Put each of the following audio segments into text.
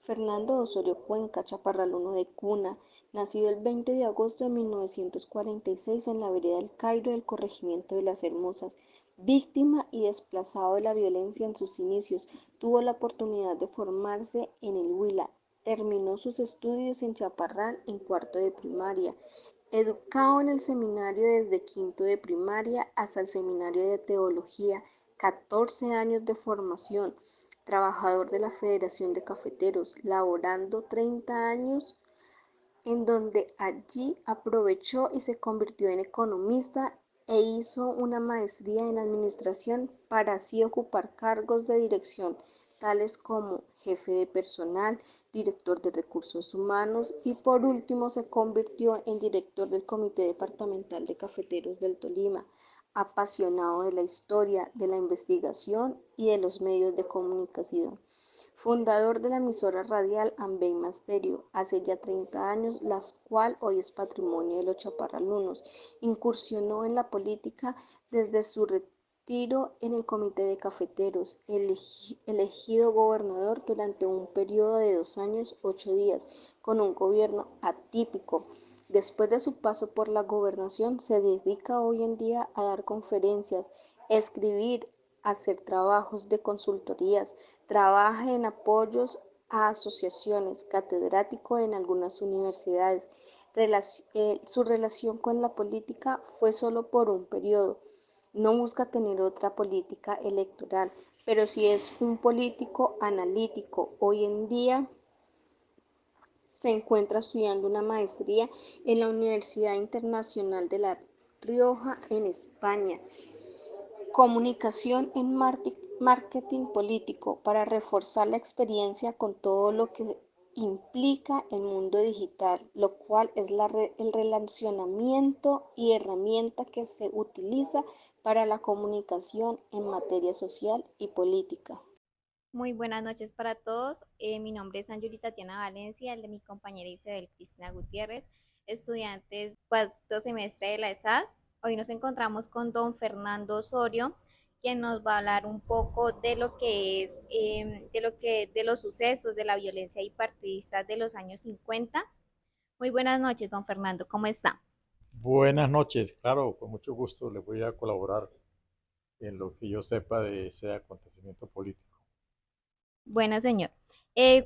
Fernando Osorio Cuenca, chaparral de cuna, nacido el 20 de agosto de 1946 en la vereda del Cairo del corregimiento de Las Hermosas. Víctima y desplazado de la violencia en sus inicios, tuvo la oportunidad de formarse en el Huila. Terminó sus estudios en Chaparral en cuarto de primaria. Educado en el seminario desde quinto de primaria hasta el seminario de teología, 14 años de formación, trabajador de la Federación de Cafeteros, laborando 30 años, en donde allí aprovechó y se convirtió en economista e hizo una maestría en administración para así ocupar cargos de dirección tales como jefe de personal, director de recursos humanos y por último se convirtió en director del Comité Departamental de Cafeteros del Tolima, apasionado de la historia, de la investigación y de los medios de comunicación. Fundador de la emisora radial Ambeima Stereo, hace ya 30 años, la cual hoy es patrimonio de los chaparralunos. Incursionó en la política desde su retiro en el Comité de Cafeteros, elegido gobernador durante un periodo de 2 años, 8 días, con un gobierno atípico. Después de su paso por la gobernación, se dedica hoy en día a dar conferencias, escribir, hacer trabajos de consultorías, trabaja en apoyos a asociaciones, catedrático en algunas universidades. Su relación con la política fue solo por un periodo. No busca tener otra política electoral, pero sí es un político analítico. Hoy en día se encuentra estudiando una maestría en la Universidad Internacional de La Rioja, en España. Comunicación en marketing político para reforzar la experiencia con todo lo que implica el mundo digital, lo cual es el relacionamiento y herramienta que se utiliza para la comunicación en materia social y política. Muy buenas noches para todos. Mi nombre es Anjuli Tatiana Valencia, el de mi compañera Isabel Cristina Gutiérrez, estudiantes cuarto semestre de la ESAD. Hoy nos encontramos con don Fernando Osorio, quien nos va a hablar un poco de lo que es, de los sucesos de la violencia bipartidista de los años 50. Muy buenas noches, don Fernando, ¿cómo está? Buenas noches, claro, con mucho gusto le voy a colaborar en lo que yo sepa de ese acontecimiento político. Bueno, señor.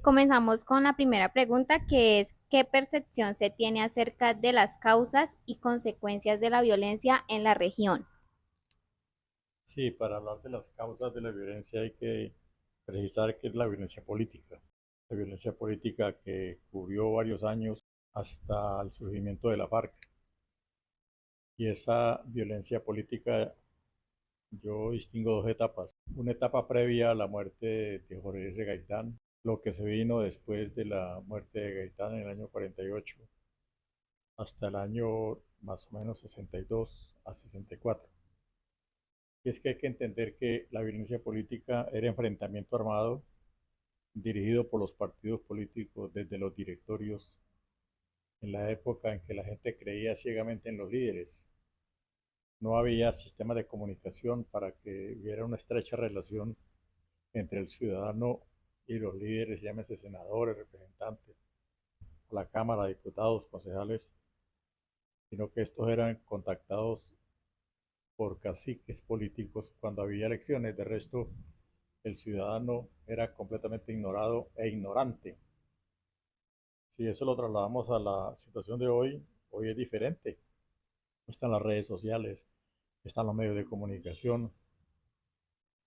Comenzamos con la primera pregunta, que es, ¿qué percepción se tiene acerca de las causas y consecuencias de la violencia en la región? Sí, para hablar de las causas de la violencia hay que precisar qué es la violencia política. La violencia política que cubrió varios años hasta el surgimiento de la FARC. Y esa violencia política yo distingo dos etapas. Una etapa previa a la muerte de Jorge S. Gaitán, lo que se vino después de la muerte de Gaitán en el año 48 hasta el año más o menos 62 a 64. Y es que hay que entender que la violencia política era enfrentamiento armado dirigido por los partidos políticos desde los directorios en la época en que la gente creía ciegamente en los líderes. No había sistema de comunicación para que hubiera una estrecha relación entre el ciudadano y los líderes, llámese senadores, representantes, a la Cámara, diputados, concejales, sino que estos eran contactados por caciques políticos cuando había elecciones. De resto, el ciudadano era completamente ignorado e ignorante. Si eso lo trasladamos a la situación de hoy, hoy es diferente. Están las redes sociales, están los medios de comunicación.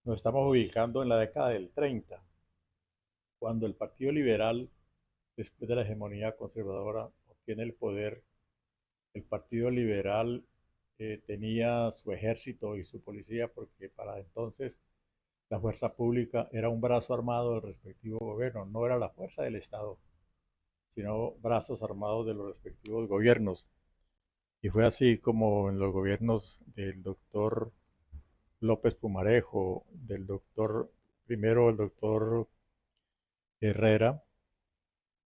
Nos estamos ubicando en la década del 30, cuando el Partido Liberal, después de la hegemonía conservadora, obtiene el poder. El Partido Liberal tenía su ejército y su policía porque para entonces la fuerza pública era un brazo armado del respectivo gobierno, no era la fuerza del Estado, sino brazos armados de los respectivos gobiernos. Y fue así como en los gobiernos del doctor López Pumarejo, del doctor, primero el doctor Herrera,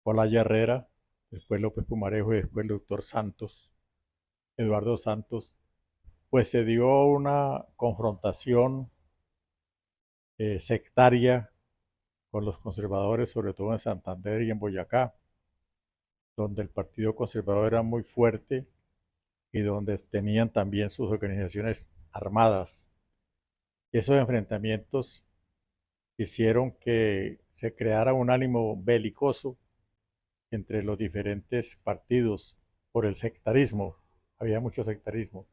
Olaya Herrera, después López Pumarejo y después el doctor Santos, Eduardo Santos, pues se dio una confrontación sectaria con los conservadores, sobre todo en Santander y en Boyacá, donde el Partido Conservador era muy fuerte y donde tenían también sus organizaciones armadas. Esos enfrentamientos hicieron que se creara un ánimo belicoso entre los diferentes partidos por el sectarismo. Había mucho sectarismo.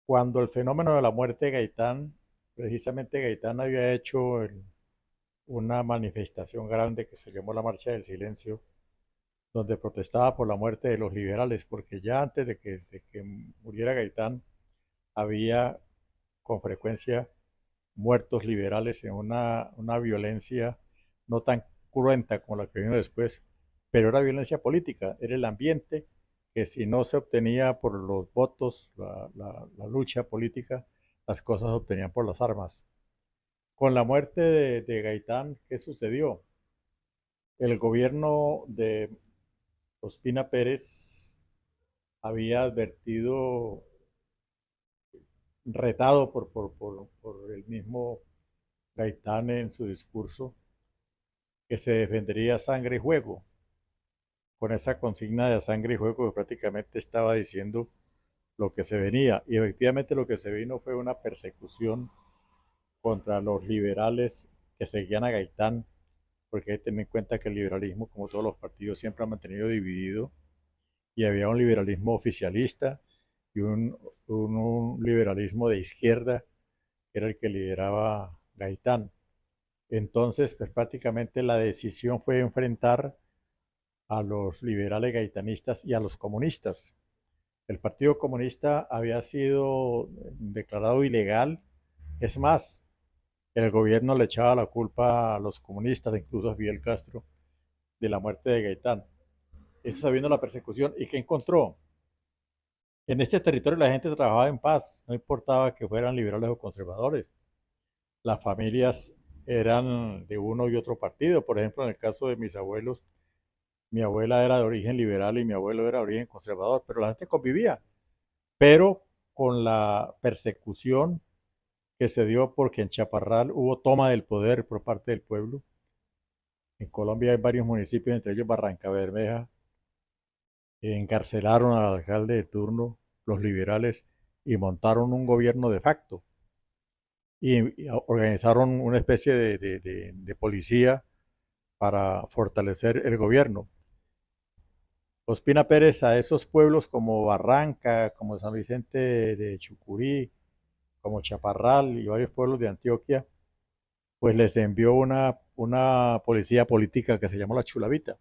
Cuando el fenómeno de la muerte de Gaitán, precisamente Gaitán había hecho una manifestación grande que se llamó la Marcha del Silencio, donde protestaba por la muerte de los liberales, porque ya antes de que muriera Gaitán, había con frecuencia muertos liberales en una violencia no tan cruenta como la que vino después, pero era violencia política, era el ambiente que si no se obtenía por los votos, la lucha política, las cosas se obtenían por las armas. Con la muerte de Gaitán, ¿qué sucedió? El gobierno de Ospina Pérez había advertido, retado por el mismo Gaitán en su discurso, que se defendería sangre y juego, con esa consigna de sangre y juego que prácticamente estaba diciendo lo que se venía. Y efectivamente lo que se vino fue una persecución contra los liberales que seguían a Gaitán, porque hay que tener en cuenta que el liberalismo, como todos los partidos, siempre ha mantenido dividido, y había un liberalismo oficialista y un liberalismo de izquierda, que era el que lideraba Gaitán. Entonces, pues prácticamente la decisión fue enfrentar a los liberales gaitanistas y a los comunistas. El Partido Comunista había sido declarado ilegal. Es más, el gobierno le echaba la culpa a los comunistas, incluso a Fidel Castro, de la muerte de Gaitán. Eso sabiendo la persecución. ¿Y qué encontró? En este territorio la gente trabajaba en paz, no importaba que fueran liberales o conservadores. Las familias eran de uno y otro partido. Por ejemplo, en el caso de mis abuelos, mi abuela era de origen liberal y mi abuelo era de origen conservador, pero la gente convivía. Pero con la persecución que se dio porque en Chaparral hubo toma del poder por parte del pueblo. En Colombia hay varios municipios, entre ellos Barranca Bermeja, encarcelaron al alcalde de turno, los liberales, y montaron un gobierno de facto. Y organizaron una especie de policía para fortalecer el gobierno. Ospina Pérez a esos pueblos como Barranca, como San Vicente de Chucurí, como Chaparral y varios pueblos de Antioquia, pues les envió una policía política que se llamó la Chulavita.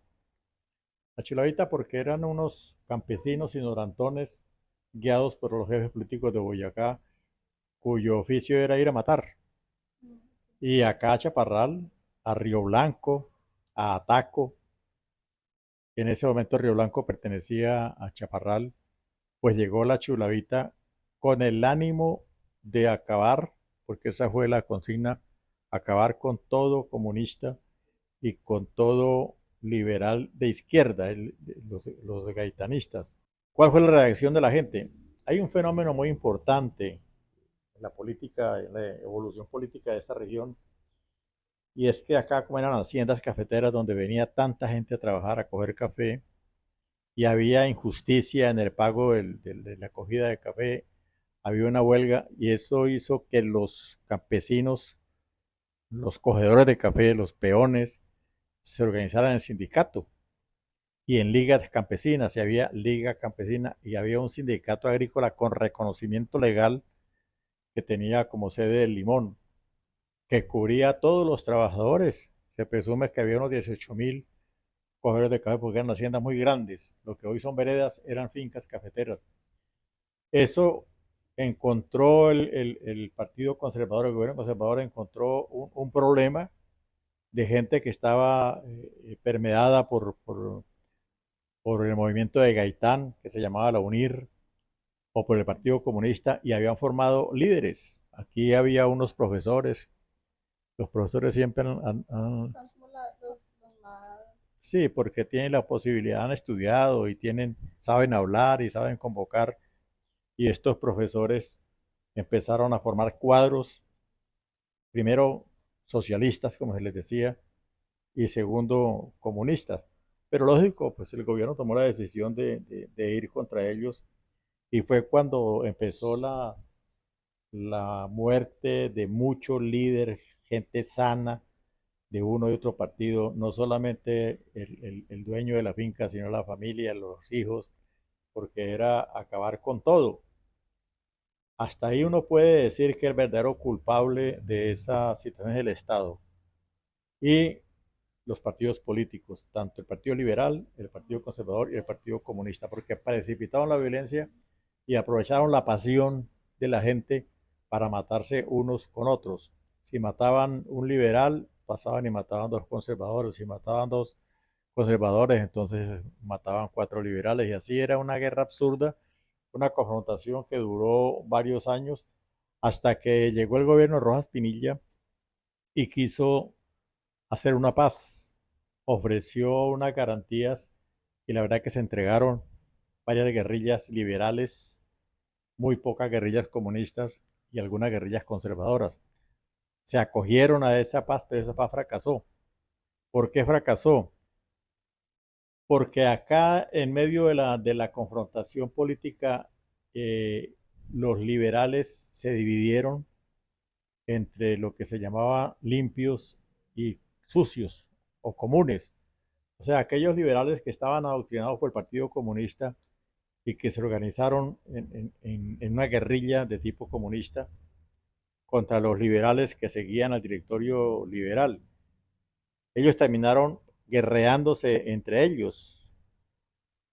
La Chulavita porque eran unos campesinos ignorantones guiados por los jefes políticos de Boyacá, cuyo oficio era ir a matar. Y acá a Chaparral, a Río Blanco, a Ataco, en ese momento Río Blanco pertenecía a Chaparral, pues llegó la Chulavita con el ánimo de acabar, porque esa fue la consigna, acabar con todo comunista y con todo liberal de izquierda, los gaitanistas. ¿Cuál fue la reacción de la gente? Hay un fenómeno muy importante en la política, en la evolución política de esta región, y es que acá, como eran haciendas cafeteras donde venía tanta gente a trabajar, a coger café, y había injusticia en el pago de la acogida de café, había una huelga, y eso hizo que los campesinos, los cogedores de café, los peones, se organizaran en sindicato y en ligas campesinas, y había liga campesina y había un sindicato agrícola con reconocimiento legal que tenía como sede el Limón, que cubría a todos los trabajadores. Se presume que había unos 18.000 cogedores de café porque eran haciendas muy grandes. Lo que hoy son veredas eran fincas cafeteras. Eso encontró el Partido Conservador, el gobierno conservador encontró un problema de gente que estaba permeada por el movimiento de Gaitán, que se llamaba la UNIR, o por el Partido Comunista, y habían formado líderes. Aquí había unos profesores. Los profesores siempre Son como los más... sí, porque tienen la posibilidad, han estudiado y saben hablar y saben convocar. Y estos profesores empezaron a formar cuadros, primero socialistas, como se les decía, y segundo, comunistas. Pero lógico, pues el gobierno tomó la decisión de ir contra ellos y fue cuando empezó la muerte de muchos líderes, gente sana de uno y otro partido, no solamente el dueño de la finca, sino la familia, los hijos, porque era acabar con todo. Hasta ahí uno puede decir que el verdadero culpable de esa situación es el Estado y los partidos políticos, tanto el Partido Liberal, el Partido Conservador y el Partido Comunista, porque precipitaron la violencia y aprovecharon la pasión de la gente para matarse unos con otros. Si mataban un liberal, pasaban y mataban dos conservadores. Si mataban dos conservadores, entonces mataban cuatro liberales. Y así era una guerra absurda, una confrontación que duró varios años hasta que llegó el gobierno de Rojas Pinilla y quiso hacer una paz. Ofreció unas garantías y la verdad que se entregaron varias guerrillas liberales, muy pocas guerrillas comunistas y algunas guerrillas conservadoras. Se acogieron a esa paz, pero esa paz fracasó. ¿Por qué fracasó? Porque acá en medio de la confrontación política, eh, los liberales se dividieron entre lo que se llamaba limpios y sucios o comunes. O sea, aquellos liberales que estaban adoctrinados por el Partido Comunista y que se organizaron en una guerrilla de tipo comunista contra los liberales que seguían al directorio liberal. Ellos terminaron guerreándose entre ellos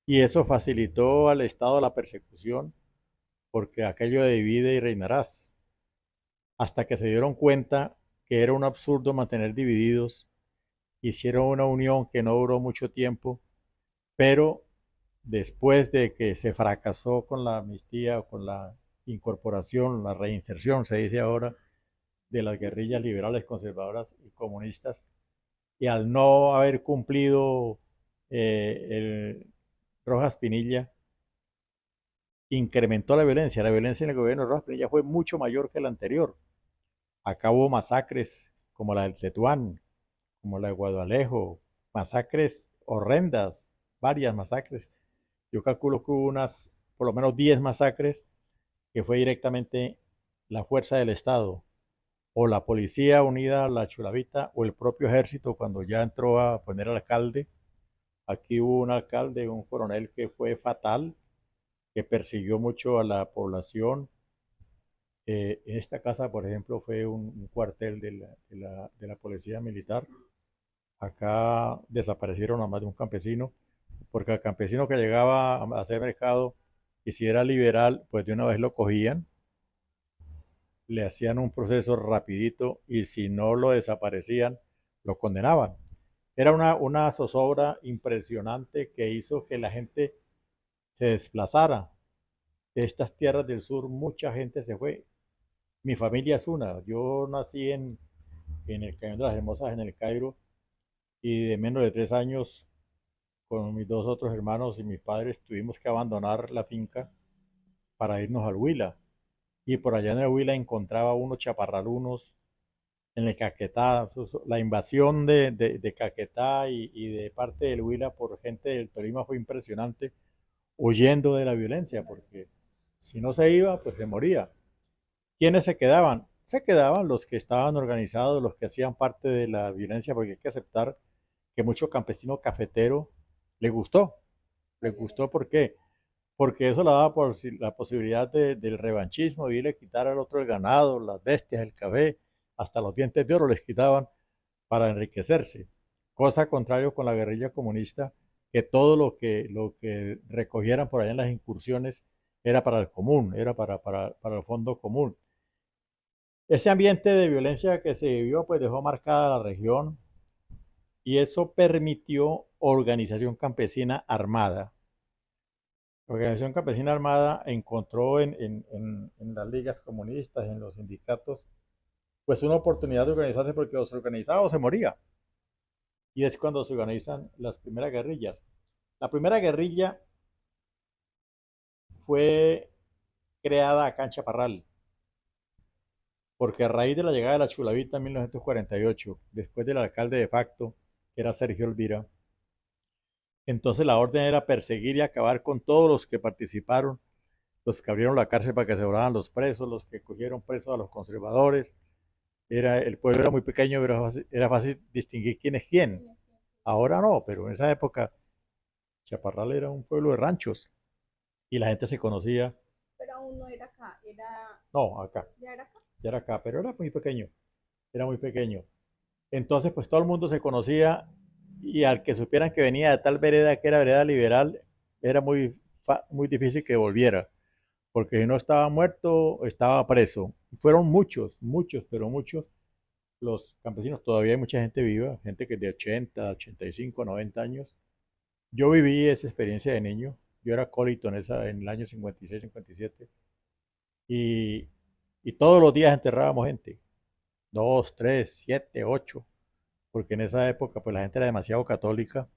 y eso facilitó al Estado la persecución porque aquello de divide y reinarás, hasta que se dieron cuenta que era un absurdo mantener divididos, hicieron una unión que no duró mucho tiempo, pero después de que se fracasó con la amnistía o con la incorporación, la reinserción, se dice ahora, de las guerrillas liberales, conservadoras y comunistas, y al no haber cumplido el Rojas Pinilla, incrementó la violencia. La violencia en el gobierno de Rojas Pinilla fue mucho mayor que la anterior. Acá hubo masacres como la del Tetuán, como la de Guadalejo, masacres horrendas, varias masacres. Yo calculo que hubo unas, por lo menos 10 masacres que fue directamente la fuerza del Estado, o la policía unida a la Chulavita, o el propio ejército cuando ya entró a poner al alcalde. Aquí hubo un alcalde, un coronel que fue fatal, que persiguió mucho a la población. En esta casa, por ejemplo, fue un cuartel de la policía militar. Acá desaparecieron a más de un campesino, porque al campesino que llegaba a hacer mercado y si era liberal, pues de una vez lo cogían, le hacían un proceso rapidito y si no lo desaparecían, lo condenaban. Era una zozobra impresionante que hizo que la gente se desplazara. De estas tierras del sur, mucha gente se fue. Mi familia es una. Yo nací en el Cañón de las Hermosas, en el Cairo, y de menos de 3 años, con mis dos otros hermanos y mis padres, tuvimos que abandonar la finca para irnos al Huila. Y por allá en el Huila encontraba unos chaparralunos en el Caquetá. La invasión de Caquetá y de parte del Huila por gente del Tolima fue impresionante, huyendo de la violencia, porque si no se iba, pues se moría. ¿Quiénes se quedaban? Se quedaban los que estaban organizados, los que hacían parte de la violencia, porque hay que aceptar que mucho campesino cafetero le gustó. Le gustó, ¿por qué? Porque eso le daba por la posibilidad del revanchismo, y le quitar al otro el ganado, las bestias, el café, hasta los dientes de oro les quitaban para enriquecerse. Cosa contrario con la guerrilla comunista, que todo lo que recogieran por allá en las incursiones era para el común, era para el fondo común. Ese ambiente de violencia que se vivió pues dejó marcada la región y eso permitió organización campesina armada. La organización campesina armada encontró en las ligas comunistas, en los sindicatos, pues una oportunidad de organizarse porque los organizados se morían. Y es cuando se organizan las primeras guerrillas. La primera guerrilla fue creada acá en Chaparral. porque a raíz de la llegada de la Chulavita en 1948, después del alcalde de facto, que era Sergio Elvira, entonces la orden era perseguir y acabar con todos los que participaron, los que abrieron la cárcel para que se volaran los presos, los que cogieron presos a los conservadores. El pueblo era muy pequeño, pero era fácil distinguir quién es quién. Ahora no, pero en esa época Chaparral era un pueblo de ranchos y la gente se conocía. Pero aún no era acá, era... No, acá, ¿Ya era acá? ya era acá, pero era muy pequeño, era muy pequeño. Entonces, pues todo el mundo se conocía y al que supieran que venía de tal vereda que era vereda liberal, era muy difícil que volviera, porque si no estaba muerto, estaba preso. Fueron muchos, muchos, pero muchos los campesinos. Todavía hay mucha gente viva, gente que es de 80, 85, 90 años. Yo viví esa experiencia de niño. Yo era acólito en el año 56, 57. Y, y todos los días enterrábamos gente. 2, 3, 7, 8. Porque en esa época pues la gente era demasiado católica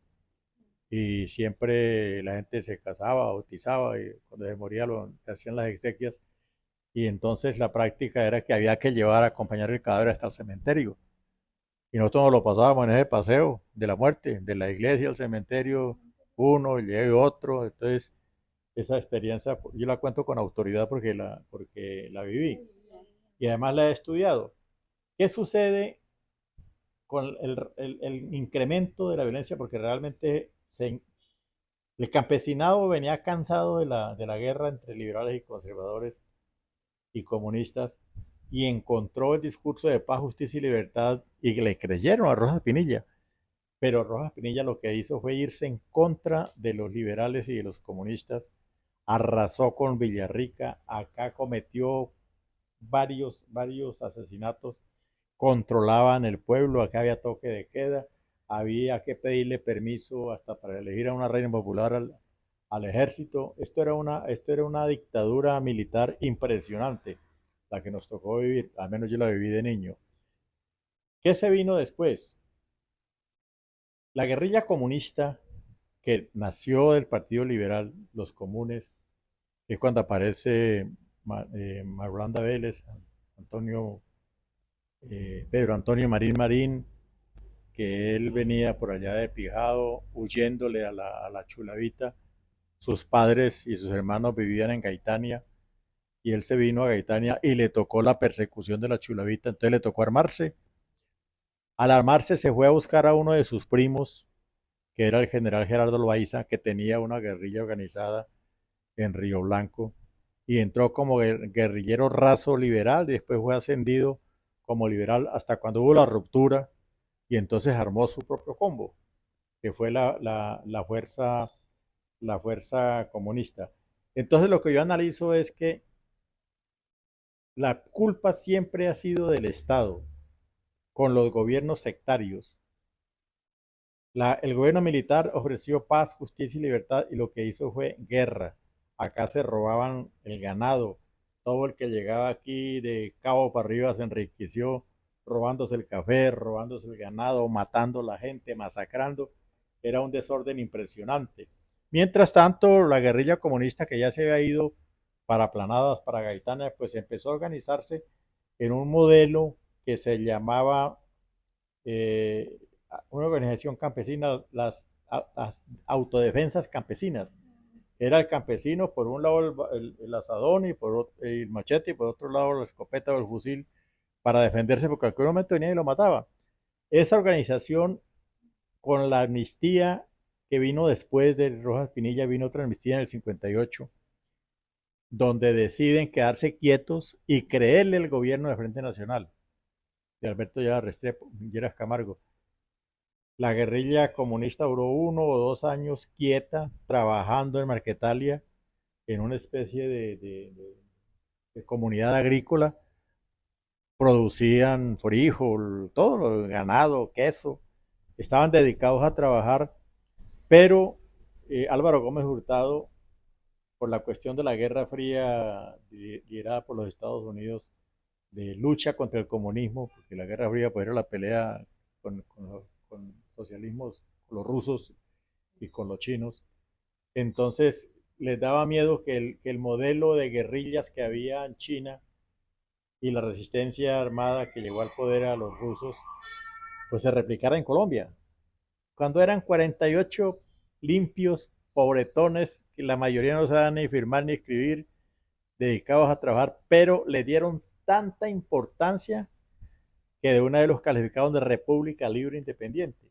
y siempre la gente se casaba, bautizaba y cuando se moría lo hacían las exequias y entonces la práctica era que había que llevar a acompañar el cadáver hasta el cementerio y nosotros nos lo pasábamos en ese paseo de la muerte, de la iglesia al cementerio, uno y luego otro. Entonces esa experiencia yo la cuento con autoridad porque la viví y además la he estudiado. ¿Qué sucede con el incremento de la violencia? Porque realmente el campesinado venía cansado de la guerra entre liberales y conservadores y comunistas y encontró el discurso de paz, justicia y libertad y le creyeron a Rojas Pinilla. Pero Rojas Pinilla lo que hizo fue irse en contra de los liberales y de los comunistas, arrasó con Villarrica, acá cometió varios asesinatos, controlaban el pueblo, acá había toque de queda, había que pedirle permiso hasta para elegir a una reina popular al ejército. Esto era una dictadura militar impresionante, la que nos tocó vivir, al menos yo la viví de niño. ¿Qué se vino después? La guerrilla comunista que nació del Partido Liberal, los comunes, que es cuando aparece Marulanda Vélez, Antonio, Pedro Antonio Marín Marín, que él venía por allá de Pijado huyéndole a la Chulavita. Sus padres y sus hermanos vivían en Gaitania y él se vino a Gaitania y le tocó la persecución de la Chulavita, entonces le tocó armarse. Al armarse se fue a buscar a uno de sus primos, que era el general Gerardo Loaiza, que tenía una guerrilla organizada en Río Blanco, y entró como guerrillero raso liberal, y después fue ascendido como liberal hasta cuando hubo la ruptura, y entonces armó su propio combo, que fue la fuerza comunista. Entonces lo que yo analizo es que la culpa siempre ha sido del Estado, con los gobiernos sectarios. El gobierno militar ofreció paz, justicia y libertad y lo que hizo fue guerra. Acá se robaban el ganado. Todo el que llegaba aquí de cabo para arriba se enriqueció robándose el café, robándose el ganado, matando a la gente, masacrando. Era un desorden impresionante. Mientras tanto, la guerrilla comunista que ya se había ido para Planadas, para Gaitana, pues empezó a organizarse en un modelo que se llamaba eh, una organización campesina, las autodefensas campesinas. Era el campesino, por un lado el asadón y por el machete y por otro lado la escopeta o el fusil para defenderse porque en cualquier momento venía y lo mataba. Esa organización con la amnistía que vino después de Rojas Pinilla, vino otra amnistía en el 58, donde deciden quedarse quietos y creerle el gobierno de Frente Nacional de Alberto Lleras Restrepo, Lleras Camargo. La guerrilla comunista duró 1 o 2 años quieta, trabajando en Marquetalia, en una especie de comunidad agrícola. Producían frijol, todo lo ganado, queso. Estaban dedicados a trabajar, pero Álvaro Gómez Hurtado, por la cuestión de la Guerra Fría liderada por los Estados Unidos, de lucha contra el comunismo, porque la Guerra Fría pues, era la pelea con socialismos, con los rusos y con los chinos. Entonces les daba miedo que el modelo de guerrillas que había en China y la resistencia armada que llegó al poder a los rusos, pues se replicara en Colombia. Cuando eran 48 limpios, pobretones, que la mayoría no sabían ni firmar ni escribir, dedicados a trabajar, pero le dieron tanta importancia que de una vez los calificaron de República Libre Independiente.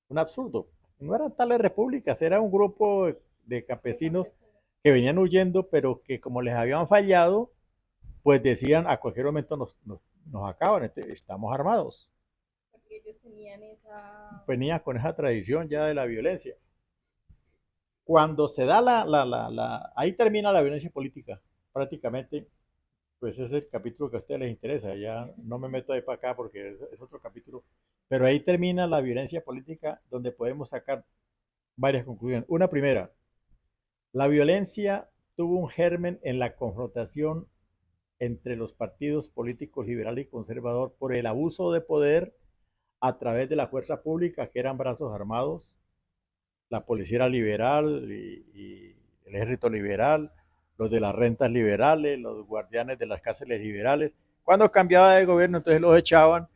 Un absurdo. No eran tales repúblicas, era un grupo de campesinos que venían huyendo, pero que como les habían fallado, pues decían a cualquier momento nos acaban, estamos armados. Porque ellos tenían esa... Venía con esa tradición ya de la violencia. Cuando se da ahí termina la violencia política, prácticamente, pues ese es el capítulo que a ustedes les interesa, ya no me meto ahí para acá porque es otro capítulo, pero ahí termina la violencia política donde podemos sacar varias conclusiones. Una primera, la violencia tuvo un germen en la confrontación entre los partidos políticos liberal y conservador por el abuso de poder a través de la fuerza pública, que eran brazos armados, la policía era liberal y el ejército liberal, los de las rentas liberales, los guardianes de las cárceles liberales. Cuando cambiaba de gobierno, entonces los echaban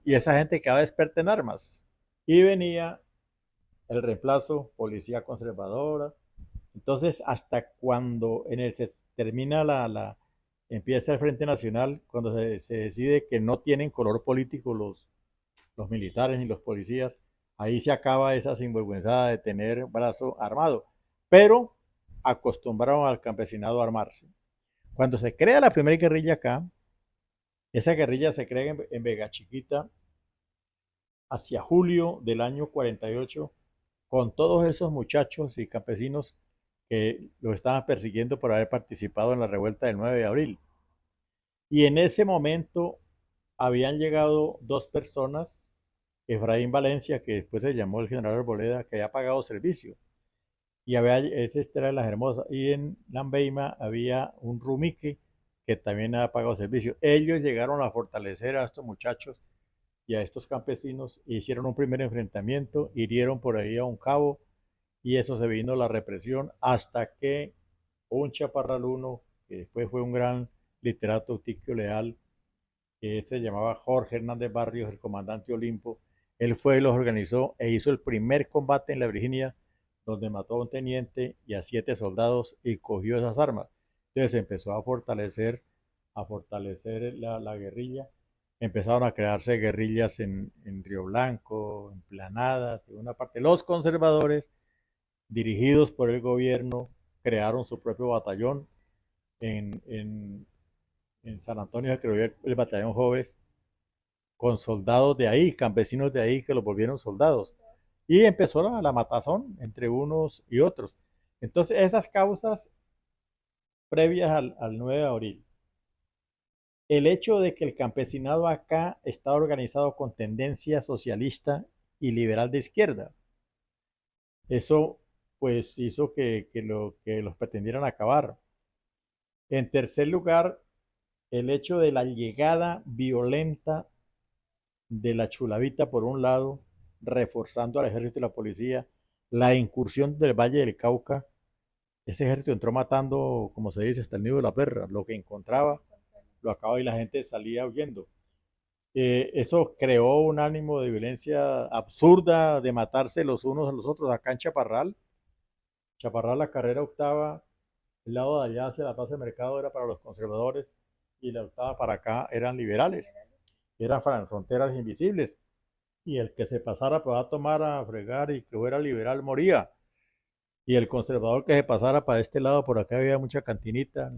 y esa gente quedaba experta en armas. Y venía el reemplazo, policía conservadora. Entonces, hasta cuando se termina empieza el Frente Nacional, cuando se decide que no tienen color político los militares ni los policías, ahí se acaba esa sinvergüenzada de tener brazo armado. Pero acostumbraron al campesinado a armarse. Cuando se crea la primera guerrilla acá, esa guerrilla se crea en Vega Chiquita hacia julio del año 48, con todos esos muchachos y campesinos que los estaban persiguiendo por haber participado en la revuelta del 9 de abril. Y en ese momento habían llegado dos personas, Efraín Valencia, que después se llamó el general Arboleda, que había pagado servicio, y ese era de las Hermosas, y en Lambeima había un Rumique que también había pagado servicio. Ellos llegaron a fortalecer a estos muchachos y a estos campesinos, hicieron un primer enfrentamiento, hirieron por ahí a un cabo, y eso se vino la represión hasta que un chaparraluno, que después fue un gran literato tiquio leal, que se llamaba Jorge Hernández Barrios, el comandante Olimpo, él fue y los organizó e hizo el primer combate en la Virginia, donde mató a un teniente y a 7 soldados y cogió esas armas. Entonces empezó a fortalecer la guerrilla. Empezaron a crearse guerrillas en Río Blanco, en Planadas, en una parte. Los conservadores, dirigidos por el gobierno, crearon su propio batallón en San Antonio, se creó el batallón Joves, con soldados de ahí, campesinos de ahí que los volvieron soldados. Y empezó la matazón entre unos y otros. Entonces, esas causas previas al 9 de abril, el hecho de que el campesinado acá está organizado con tendencia socialista y liberal de izquierda, eso pues hizo que los pretendieran acabar. En tercer lugar, el hecho de la llegada violenta de la Chulavita por un lado, reforzando al ejército y la policía, la incursión del Valle del Cauca, ese ejército entró matando, como se dice, hasta el nido de la perra, lo que encontraba lo acababa y la gente salía huyendo. Eso creó un ánimo de violencia absurda, de matarse los unos a los otros. Acá en Chaparral, la carrera octava, el lado de allá hacia la Plaza de Mercado era para los conservadores y la octava para acá eran liberales, eran fronteras invisibles. Y el que se pasara para tomar a fregar y que fuera liberal moría. Y el conservador que se pasara para este lado, por acá había mucha cantinita,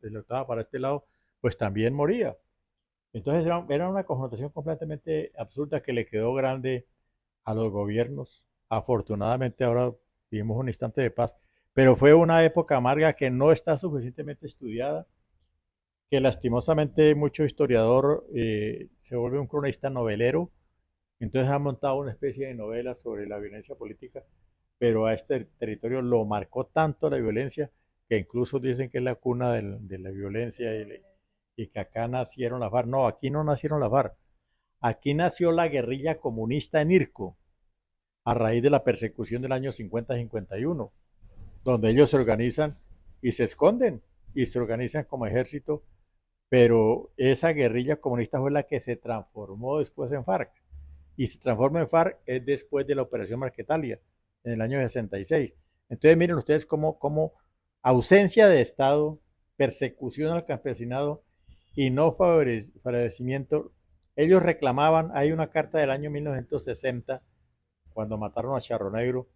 el octava para este lado, pues también moría. Entonces era una confrontación completamente absurda que le quedó grande a los gobiernos. Afortunadamente ahora vivimos un instante de paz, pero fue una época amarga que no está suficientemente estudiada, que lastimosamente mucho historiador se vuelve un cronista novelero, entonces ha montado una especie de novela sobre la violencia política, pero a este territorio lo marcó tanto la violencia que incluso dicen que es la cuna de la violencia y que acá nacieron las FARC. No, aquí no nacieron las FARC. Aquí nació la guerrilla comunista en Irco, a raíz de la persecución del año 50-51, donde ellos se organizan y se esconden y se organizan como ejército pero esa guerrilla comunista fue la que se transformó después en FARC. Y se transforma en FARC es después de la Operación Marquetalia, en el año 66. Entonces miren ustedes cómo ausencia de Estado, persecución al campesinado y no favorecimiento. Ellos reclamaban, hay una carta del año 1960, cuando mataron a Charro Negro,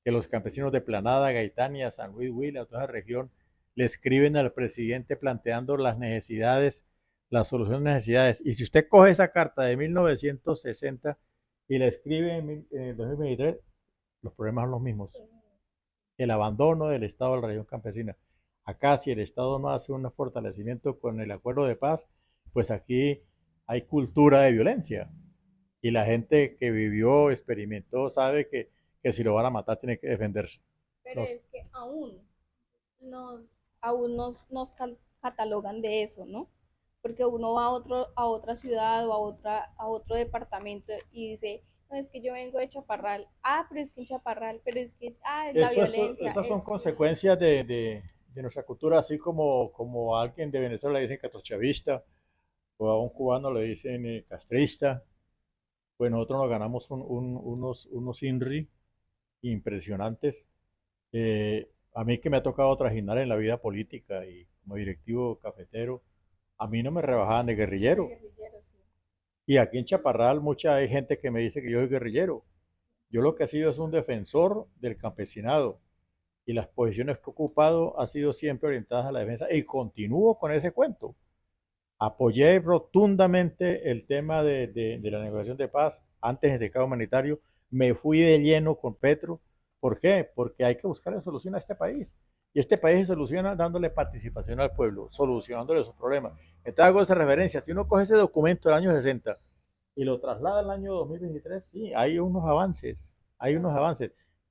que los campesinos de Planada, Gaitania, San Luis, Huila, toda esa región, le escriben al presidente planteando las necesidades, la solución de necesidades. Y si usted coge esa carta de 1960 y la escribe en el 2023, los problemas son los mismos. El abandono del Estado de la región campesina. Acá, si el Estado no hace un fortalecimiento con el acuerdo de paz, pues aquí hay cultura de violencia. Y la gente que vivió, experimentó, sabe que si lo van a matar tiene que defenderse. Pero es que aún nos catalogan de eso, ¿no? Porque uno va a otra ciudad o a otro departamento y dice, no, es que yo vengo de Chaparral. Ah, pero es que en Chaparral, pero es que, la violencia. Esas son consecuencias de nuestra cultura, así como a alguien de Venezuela le dicen castrochavista, o a un cubano le dicen castrista. Pues nosotros nos ganamos unos INRI impresionantes. A mí que me ha tocado trajinar en la vida política y como directivo cafetero, a mí no me rebajaban de guerrillero. Sí. Y aquí en Chaparral hay gente que me dice que yo soy guerrillero. Yo lo que he sido es un defensor del campesinado y las posiciones que he ocupado han sido siempre orientadas a la defensa y continúo con ese cuento. Apoyé rotundamente el tema de la negociación de paz antes del caos humanitario. Me fui de lleno con Petro. ¿Por qué? Porque hay que buscar solución a este país. Y este país se soluciona dándole participación al pueblo, solucionándole sus problemas. Entonces hago esa referencia. Si uno coge ese documento del año 60 y lo traslada al año 2023, sí, hay unos avances,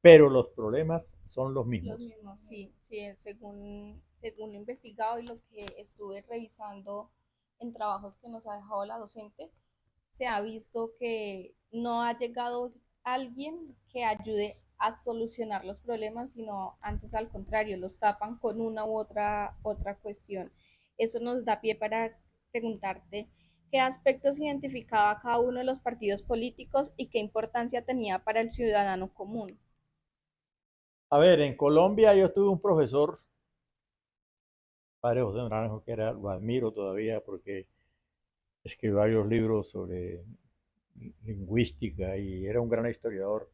pero los problemas son los mismos. Los mismos, sí, sí, según lo investigado y lo que estuve revisando en trabajos que nos ha dejado la docente, se ha visto que no ha llegado alguien que ayude a solucionar los problemas, sino antes al contrario, los tapan con una u otra cuestión. Eso nos da pie para preguntarte qué aspectos identificaba cada uno de los partidos políticos y qué importancia tenía para el ciudadano común. A ver, en Colombia yo tuve un profesor, padre José Naranjo, lo admiro todavía porque escribió varios libros sobre lingüística y era un gran historiador.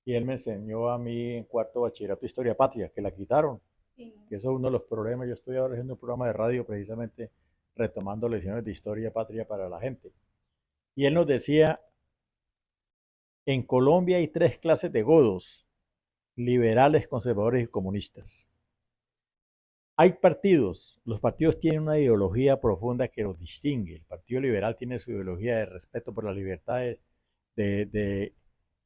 Y él me enseñó a mí en cuarto bachillerato historia patria, que la quitaron, Sí. que eso es uno de los problemas. Yo estoy ahora haciendo un programa de radio precisamente retomando lecciones de historia patria para la gente. Y él nos decía, en Colombia hay tres clases de godos: liberales, conservadores y comunistas. Hay partidos, los partidos tienen una ideología profunda que los distingue. El Partido Liberal tiene su ideología de respeto por las libertades, de, de,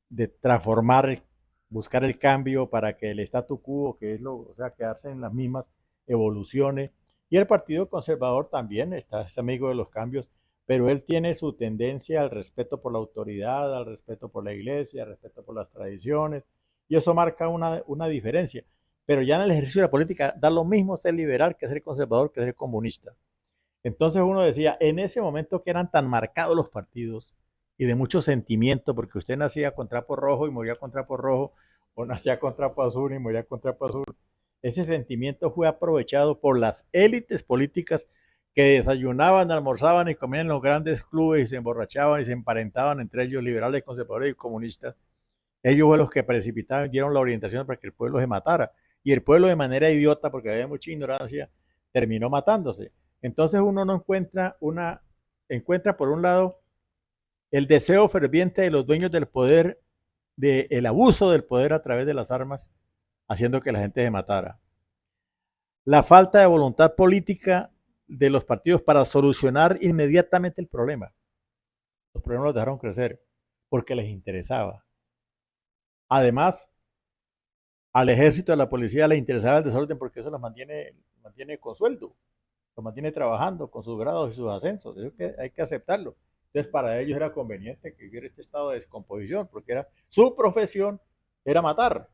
de transformar, buscar el cambio para que el statu quo, que es o sea, quedarse en las mismas, evoluciones. Y el Partido Conservador también es amigo de los cambios, pero él tiene su tendencia al respeto por la autoridad, al respeto por la iglesia, al respeto por las tradiciones, y eso marca una diferencia. Pero ya en el ejercicio de la política da lo mismo ser liberal que ser conservador, que ser comunista. Entonces uno decía, en ese momento que eran tan marcados los partidos y de mucho sentimiento, porque usted nacía con trapo rojo y moría con trapo rojo, o nacía con trapo azul y moría con trapo azul, ese sentimiento fue aprovechado por las élites políticas que desayunaban, almorzaban y comían en los grandes clubes y se emborrachaban y se emparentaban entre ellos, liberales, conservadores y comunistas. Ellos fueron los que precipitaron y dieron la orientación para que el pueblo se matara. Y el pueblo, de manera idiota, porque había mucha ignorancia, terminó matándose. Entonces uno no encuentra por un lado el deseo ferviente de los dueños del poder, del abuso del poder a través de las armas, haciendo que la gente se matara. La falta de voluntad política de los partidos para solucionar inmediatamente el problema. Los problemas los dejaron crecer porque les interesaba. Además, al ejército, a la policía les interesaba el desorden porque eso los mantiene con sueldo, los mantiene trabajando con sus grados y sus ascensos. Eso hay que aceptarlo. Entonces, para ellos era conveniente que hubiera este estado de descomposición, porque su profesión era matar,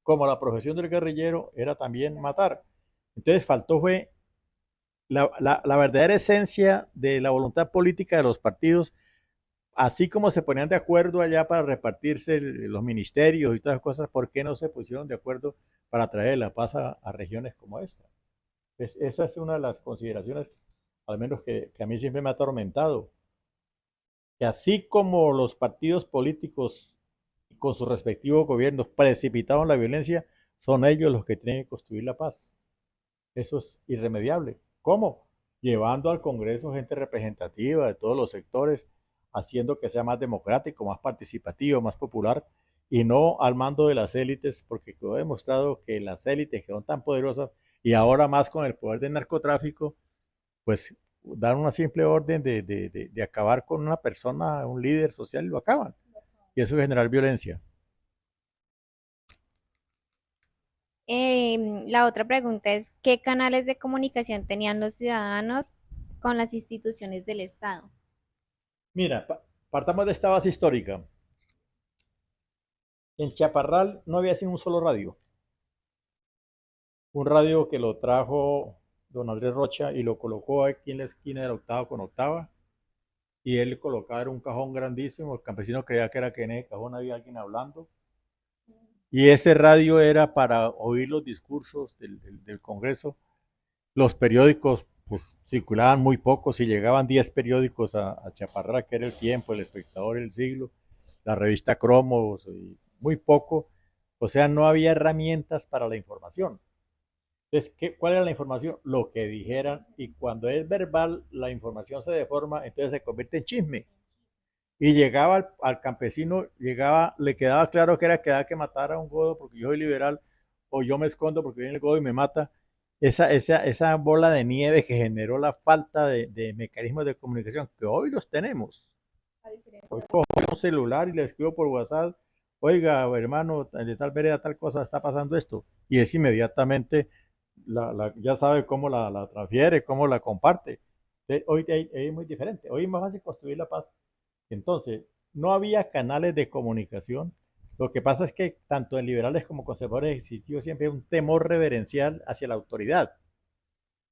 como la profesión del guerrillero era también matar. Entonces, faltó fue la verdadera esencia de la voluntad política de los partidos, así como se ponían de acuerdo allá para repartirse los ministerios y todas esas cosas, ¿por qué no se pusieron de acuerdo para traer la paz a regiones como esta? Esa es una de las consideraciones, al menos que a mí siempre me ha atormentado, que así como los partidos políticos con sus respectivos gobiernos precipitaron la violencia, son ellos los que tienen que construir la paz. Eso es irremediable. ¿Cómo? Llevando al Congreso gente representativa de todos los sectores, haciendo que sea más democrático, más participativo, más popular, y no al mando de las élites, porque quedó demostrado que las élites que son tan poderosas y ahora más con el poder del narcotráfico, pues dan una simple orden de acabar con una persona, un líder social, y lo acaban. Y eso es generar violencia. La otra pregunta es, ¿qué canales de comunicación tenían los ciudadanos con las instituciones del Estado? Mira, partamos de esta base histórica. En Chaparral no había sido un solo radio. Un radio que lo trajo don Andrés Rocha y lo colocó aquí en la esquina del octavo con octava. Y él colocaba era un cajón grandísimo. El campesino creía que era que en el cajón había alguien hablando. Y ese radio era para oír los discursos del Congreso. Los periódicos pues circulaban muy pocos. Si llegaban 10 periódicos a Chaparral, que era El Tiempo, El Espectador, El Siglo, la revista Cromos, y muy poco. O sea, no había herramientas para la información. Entonces, ¿cuál era la información? Lo que dijeran, y cuando es verbal, la información se deforma, entonces se convierte en chisme. Y llegaba al campesino, llegaba, le quedaba claro que era que matar a un godo porque yo soy liberal, o yo me escondo porque viene el godo y me mata. Esa bola de nieve que generó la falta de mecanismos de comunicación, que hoy los tenemos. Hoy cojo un celular y le escribo por WhatsApp, oiga, hermano, de tal vereda, tal cosa, está pasando esto. Y es inmediatamente, ya sabe cómo la transfiere, cómo la comparte. Hoy es muy diferente. Hoy es más fácil construir la paz. Entonces, no había canales de comunicación. Lo que pasa es que tanto en liberales como conservadores existió siempre un temor reverencial hacia la autoridad.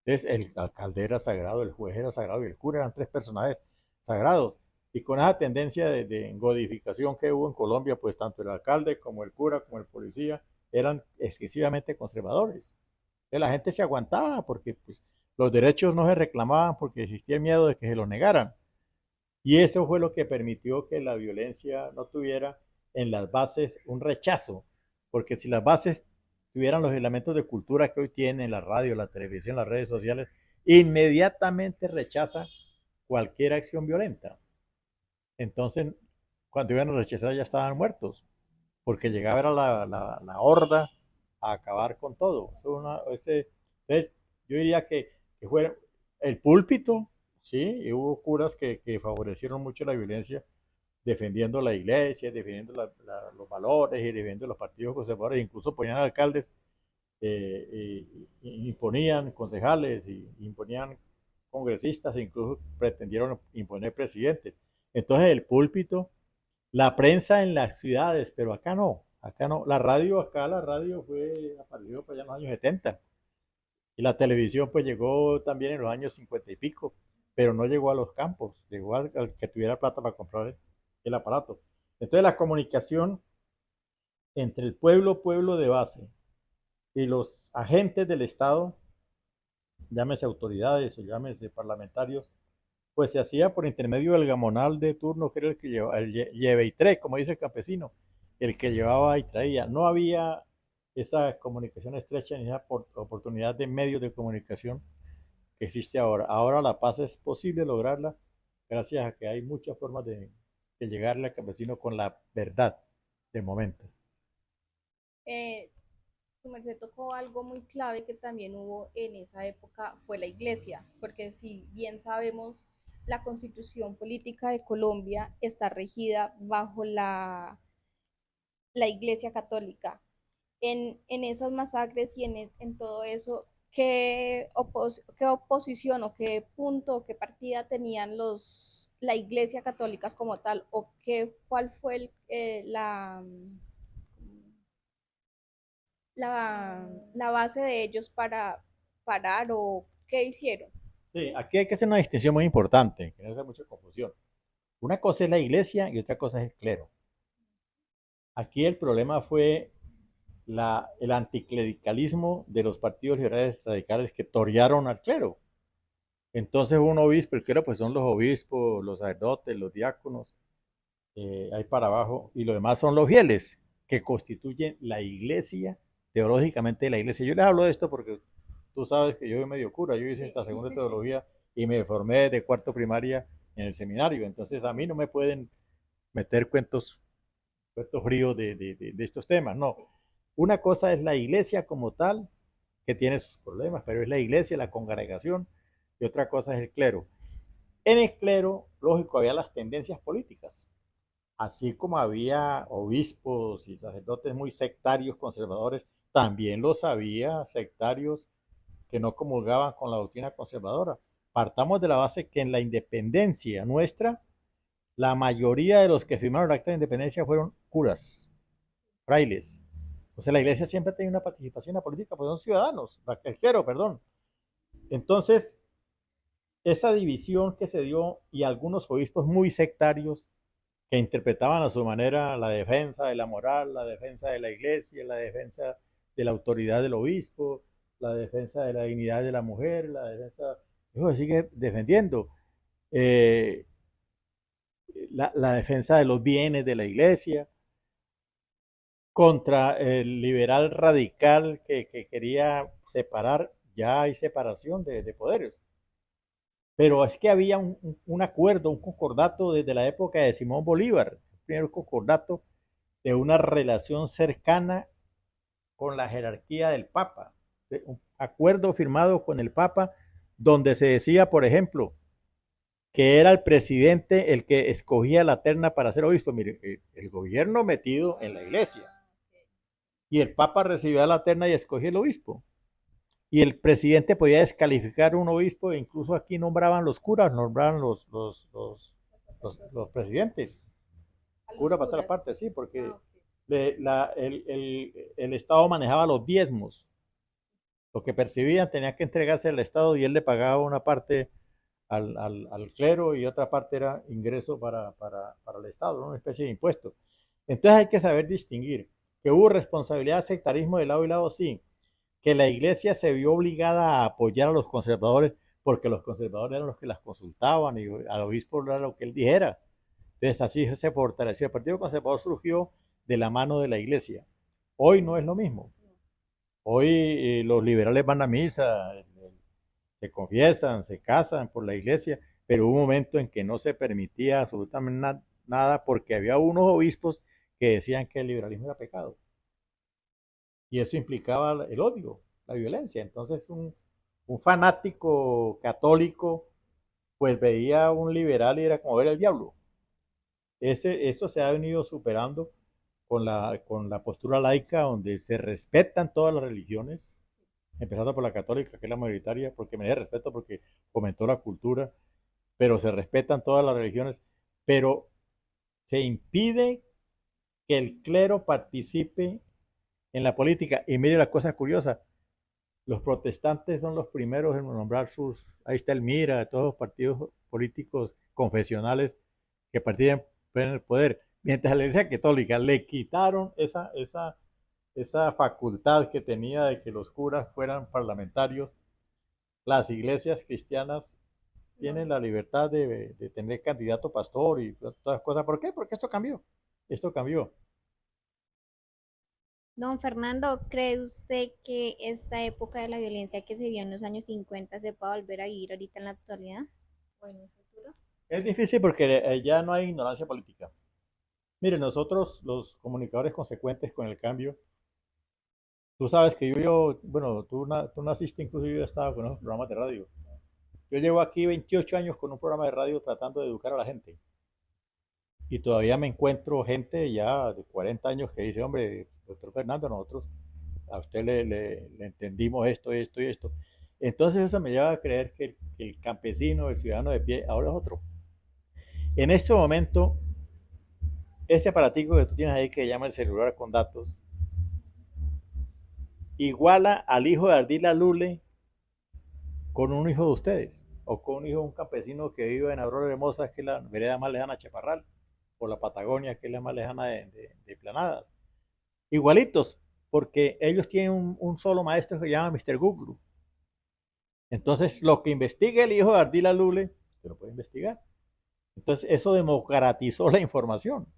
Entonces, el alcalde era sagrado, el juez era sagrado y el cura eran tres personajes sagrados. Y con esa tendencia de godificación que hubo en Colombia, pues tanto el alcalde como el cura como el policía eran excesivamente conservadores. Entonces, la gente se aguantaba porque pues, los derechos no se reclamaban porque existía el miedo de que se los negaran. Y eso fue lo que permitió que la violencia no tuviera en las bases un rechazo, porque si las bases tuvieran los elementos de cultura que hoy tienen, la radio, la televisión, las redes sociales, inmediatamente rechaza cualquier acción violenta. Entonces, cuando iban a rechazar ya estaban muertos, porque llegaba era la horda a acabar con todo. Entonces, yo diría que fue el púlpito, sí, y hubo curas que favorecieron mucho la violencia, defendiendo la iglesia, defendiendo los valores y defendiendo los partidos conservadores, incluso ponían alcaldes, imponían concejales, y imponían congresistas, e incluso pretendieron imponer presidentes. Entonces el púlpito, la prensa en las ciudades, pero acá no, la radio apareció para allá en los años 70, y la televisión pues llegó también en los años 50 y pico, pero no llegó a los campos, llegó al que tuviera plata para comprar el aparato. Entonces la comunicación entre el pueblo de base y los agentes del Estado, llámese autoridades o llámese parlamentarios, pues se hacía por intermedio del gamonal de turno, que era el que llevaba, el lleve y trae, como dice el campesino, el que llevaba y traía. No había esa comunicación estrecha ni esa oportunidad de medios de comunicación que existe ahora. Ahora la paz es posible lograrla gracias a que hay muchas formas de llegarle al campesino con la verdad del momento. Su merced tocó algo muy clave que también hubo en esa época, fue la iglesia, porque si bien sabemos, la constitución política de Colombia está regida bajo la iglesia católica. En esos masacres y en todo eso, ¿qué oposición o qué punto o qué partida tenían la iglesia católica como tal? ¿O cuál fue la base de ellos para parar o qué hicieron? Sí, aquí hay que hacer una distinción muy importante, que no haya mucha confusión. Una cosa es la iglesia y otra cosa es el clero. Aquí el problema fue el anticlericalismo de los partidos liberales radicales que torearon al clero. Entonces un obispo, el clero pues son los obispos, los sacerdotes, los diáconos, ahí para abajo, y los demás son los fieles, que constituyen la iglesia, teológicamente la iglesia. Yo les hablo de esto porque tú sabes que yo soy medio cura, yo hice esta segunda teología y me formé de cuarto primaria en el seminario, entonces a mí no me pueden meter cuentos fríos de estos temas, no. Una cosa es la iglesia como tal, que tiene sus problemas, pero es la iglesia, la congregación, y otra cosa es el clero. En el clero, lógico, había las tendencias políticas, así como había obispos y sacerdotes muy sectarios, conservadores, también los había sectarios que no comulgaban con la doctrina conservadora. Partamos de la base que en la independencia nuestra, la mayoría de los que firmaron el acta de independencia fueron curas, frailes. O sea, la iglesia siempre ha tenido una participación en la política, pues son ciudadanos, el clero, perdón. Entonces, esa división que se dio y algunos obispos muy sectarios que interpretaban a su manera la defensa de la moral, la defensa de la iglesia, la defensa de la autoridad del obispo, la defensa de la dignidad de la mujer, la defensa, eso se sigue defendiendo, eh, la defensa de los bienes de la iglesia, contra el liberal radical que quería separar, ya hay separación de poderes. Pero es que había un acuerdo, un concordato desde la época de Simón Bolívar, el primer concordato de una relación cercana con la jerarquía del Papa, un acuerdo firmado con el Papa donde se decía, por ejemplo, que era el presidente el que escogía la terna para ser obispo. Mire, el gobierno metido en la iglesia y el Papa recibía la terna y escogía el obispo. Y el presidente podía descalificar un obispo, e incluso aquí nombraban los curas, nombraban los presidentes. Cura para otra parte, sí, porque el Estado manejaba los diezmos. Lo que percibían tenía que entregarse al Estado y él le pagaba una parte al clero y otra parte era ingreso para el Estado, ¿no? Una especie de impuesto. Entonces hay que saber distinguir que hubo responsabilidad de sectarismo de lado y lado, sí, que la iglesia se vio obligada a apoyar a los conservadores porque los conservadores eran los que las consultaban y al obispo era lo que él dijera. Entonces así se fortaleció. El Partido Conservador surgió de la mano de la iglesia. Hoy no es lo mismo. Hoy los liberales van a misa, se confiesan, se casan por la iglesia, pero hubo un momento en que no se permitía absolutamente nada porque había unos obispos que decían que el liberalismo era pecado. Y eso implicaba el odio, la violencia. Entonces un fanático católico pues veía a un liberal y era como ver al diablo. Eso se ha venido superando con la postura laica, donde se respetan todas las religiones, empezando por la católica, que es la mayoritaria, porque me da respeto porque fomentó la cultura, pero se respetan todas las religiones, pero se impide que el clero participe en la política. Y mire la cosa curiosa, los protestantes son los primeros en nombrar ahí está el MIRA, todos los partidos políticos confesionales que participan en el poder, mientras a la Iglesia Católica le quitaron esa facultad que tenía de que los curas fueran parlamentarios. Las iglesias cristianas tienen la libertad de tener candidato pastor y todas las cosas. ¿Por qué? Porque esto cambió. Esto cambió. Don Fernando, ¿cree usted que esta época de la violencia que se vio en los años 50 se puede volver a vivir ahorita en la actualidad o en un futuro? Es difícil porque ya no hay ignorancia política. Mire, nosotros los comunicadores consecuentes con el cambio, tú sabes que bueno, tú naciste, incluso yo estaba con los programas de radio. Yo llevo aquí 28 años con un programa de radio tratando de educar a la gente. Y todavía me encuentro gente ya de 40 años que dice, hombre, doctor Fernando, nosotros a usted le entendimos esto, esto y esto. Entonces eso me lleva a creer que el campesino, el ciudadano de pie, ahora es otro. En este momento, ese aparatico que tú tienes ahí que llama el celular con datos, iguala al hijo de Ardila Lule con un hijo de ustedes. o con un hijo de un campesino que vive en Aurora Hermosa, que es la vereda más lejana a Chaparral, o la Patagonia, que es la más lejana de Planadas. Igualitos, porque ellos tienen un solo maestro que se llama Mr. Google. Entonces, lo que investigue el hijo de Ardila Lule, se lo puede investigar. Entonces, eso democratizó la información.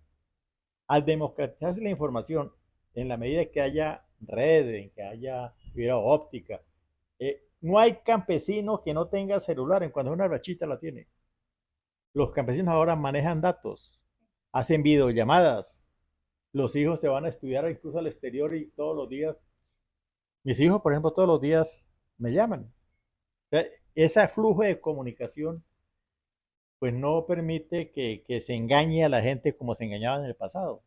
Al democratizarse la información, en la medida que haya red, en que haya fibra óptica, no hay campesino que no tenga celular, en cuando una rachita la tiene. Los campesinos ahora manejan datos, hacen videollamadas, los hijos se van a estudiar incluso al exterior y todos los días, mis hijos, por ejemplo, todos los días me llaman. O sea, ese flujo de comunicación pues no permite que se engañe a la gente como se engañaba en el pasado.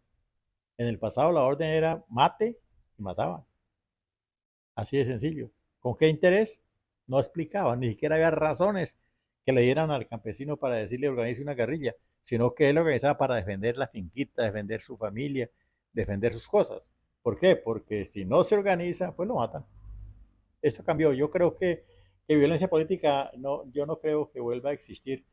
En el pasado la orden era mate y mataban. Así de sencillo. ¿Con qué interés? No explicaban, ni siquiera había razones que le dieran al campesino para decirle organice una guerrilla, sino que él organizaba para defender la finquita, defender su familia, defender sus cosas. ¿Por qué? Porque si no se organiza, pues lo matan. Esto cambió. Yo creo que violencia política, no, yo no creo que vuelva a existir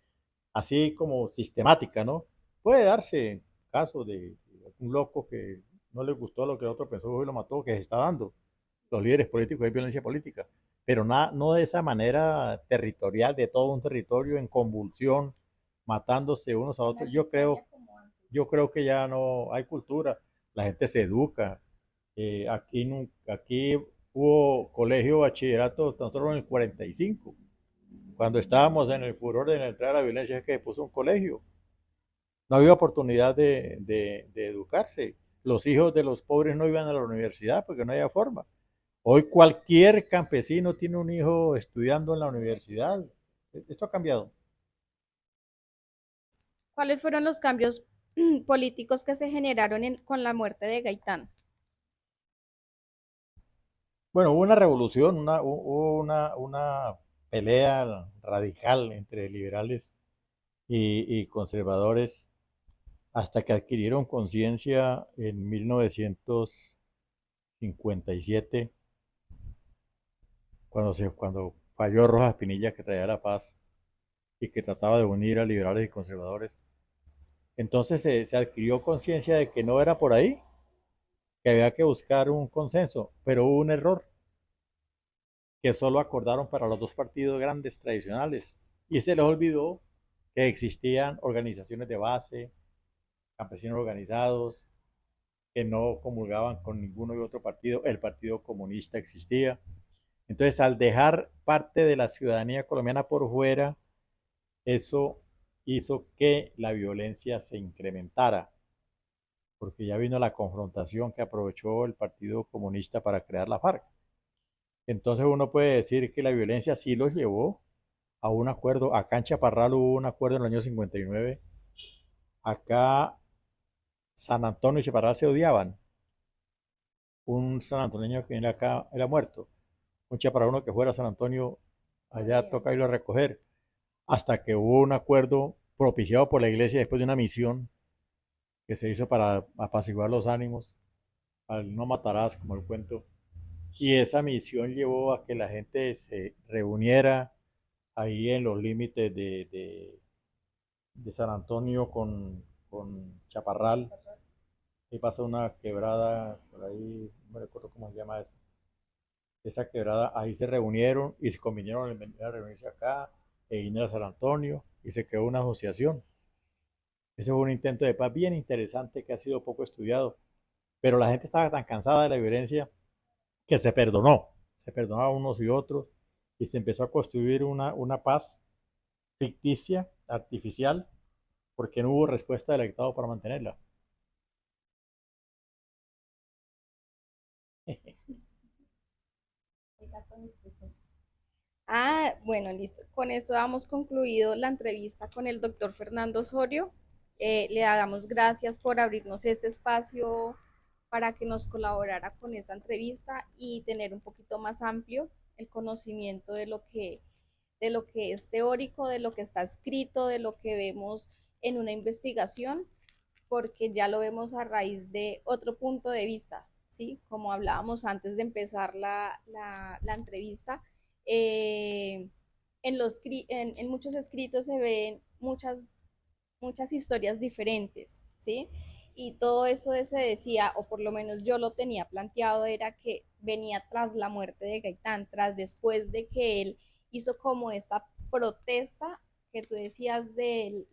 así como sistemática, ¿no? Puede darse caso de un loco que no le gustó lo que el otro pensó y lo mató, que se está dando. Los líderes políticos hay violencia política, pero no de esa manera territorial, de todo un territorio en convulsión, matándose unos a otros. Yo creo que ya no hay cultura, la gente se educa. Aquí hubo colegio, bachillerato, nosotros en el 45, cuando estábamos en el furor de entrar a la violencia, es que puso un colegio. No había oportunidad de educarse. Los hijos de los pobres no iban a la universidad porque no había forma. Hoy cualquier campesino tiene un hijo estudiando en la universidad. Esto ha cambiado. ¿Cuáles fueron los cambios políticos que se generaron con la muerte de Gaitán? Bueno, hubo una revolución, una pelea radical entre liberales y conservadores hasta que adquirieron conciencia en 1957, cuando falló Rojas Pinilla, que traía la paz y que trataba de unir a liberales y conservadores. Entonces se adquirió conciencia de que no era por ahí, que había que buscar un consenso, pero hubo un error, que solo acordaron para los dos partidos grandes tradicionales y se les olvidó que existían organizaciones de base, campesinos organizados, que no comulgaban con ninguno y otro partido, el Partido Comunista existía. Entonces, al dejar parte de la ciudadanía colombiana por fuera, eso hizo que la violencia se incrementara, porque ya vino la confrontación que aprovechó el Partido Comunista para crear la FARC. Entonces uno puede decir que la violencia sí los llevó a un acuerdo. Acá en Chaparral hubo un acuerdo en el año 59. Acá San Antonio y Chaparral se odiaban. Un san antonio que viene acá era muerto. Un chaparrano que fuera a San Antonio, allá toca irlo a recoger. Hasta que hubo un acuerdo propiciado por la iglesia después de una misión que se hizo para apaciguar los ánimos, al no matarás, como el cuento. Y esa misión llevó a que la gente se reuniera ahí en los límites de San Antonio con Chaparral. Ahí pasa una quebrada, por ahí, no me recuerdo cómo se llama eso. Esa quebrada, ahí se reunieron y se convinieron en venir a reunirse acá, e ir a San Antonio, y se creó una asociación. Ese fue un intento de paz bien interesante que ha sido poco estudiado, pero la gente estaba tan cansada de la violencia que se perdonó a unos y otros, y se empezó a construir una paz ficticia, artificial, porque no hubo respuesta del Estado para mantenerla. Ah, bueno, listo. Con esto hemos concluido la entrevista con el doctor Fernando Osorio. Le damos gracias por abrirnos este espacio para que nos colaborara con esta entrevista y tener un poquito más amplio el conocimiento de lo que es teórico, de lo que está escrito, de lo que vemos en una investigación, porque ya lo vemos a raíz de otro punto de vista, ¿sí? Como hablábamos antes de empezar la entrevista, en muchos escritos se ven muchas historias diferentes, ¿sí? Y todo eso se decía, o por lo menos yo lo tenía planteado, era que venía tras la muerte de Gaitán, tras después de que él hizo como esta protesta que tú decías del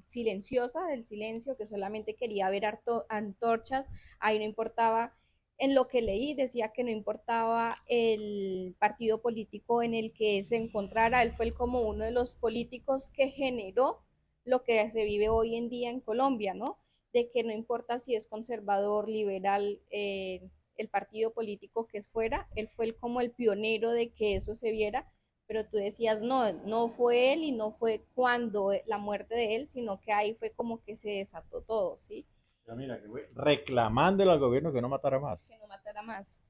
silenciosa, del silencio, que solamente quería ver antorchas, ahí no importaba, en lo que leí decía que no importaba el partido político en el que se encontrara, él fue como uno de los políticos que generó lo que se vive hoy en día en Colombia, ¿no? De que no importa si es conservador, liberal, el partido político que fuera, él fue como el pionero de que eso se viera, pero tú decías, no, no fue él y no fue cuando la muerte de él, sino que ahí fue como que se desató todo, ¿sí? Ya mira, que fue reclamándole al gobierno que no matara más. Que no matara más.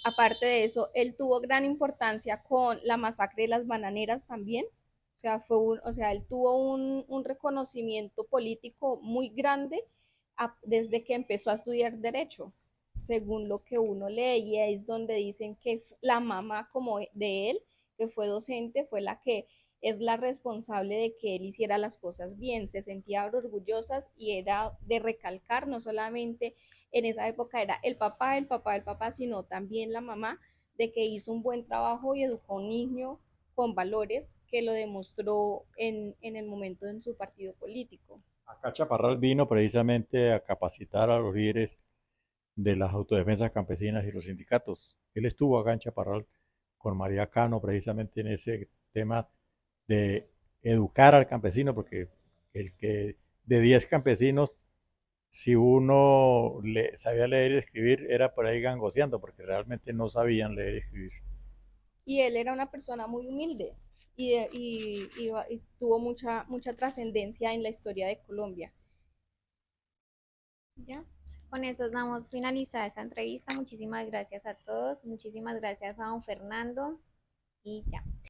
Aparte de eso, él tuvo gran importancia con la masacre de las bananeras también. O sea, él tuvo un reconocimiento político muy grande desde que empezó a estudiar derecho. Según lo que uno lee, y es donde dicen que la mamá como de él, que fue docente, fue la que es la responsable de que él hiciera las cosas bien, se sentía orgullosas y era de recalcar no solamente en esa época era el papá, el papá, el papá, sino también la mamá, de que hizo un buen trabajo y educó a un niño con valores que lo demostró en el momento en su partido político. Acá Chaparral vino precisamente a capacitar a los líderes de las autodefensas campesinas y los sindicatos. Él estuvo acá en Chaparral con María Cano precisamente en ese tema de educar al campesino, porque el que de 10 campesinos, si uno sabía leer y escribir, era por ahí gangoseando, porque realmente no sabían leer y escribir. Y él era una persona muy humilde y tuvo mucha trascendencia en la historia de Colombia. ¿Ya? Con eso damos finalizada esta entrevista. Muchísimas gracias a todos. Muchísimas gracias a don Fernando. Y ya.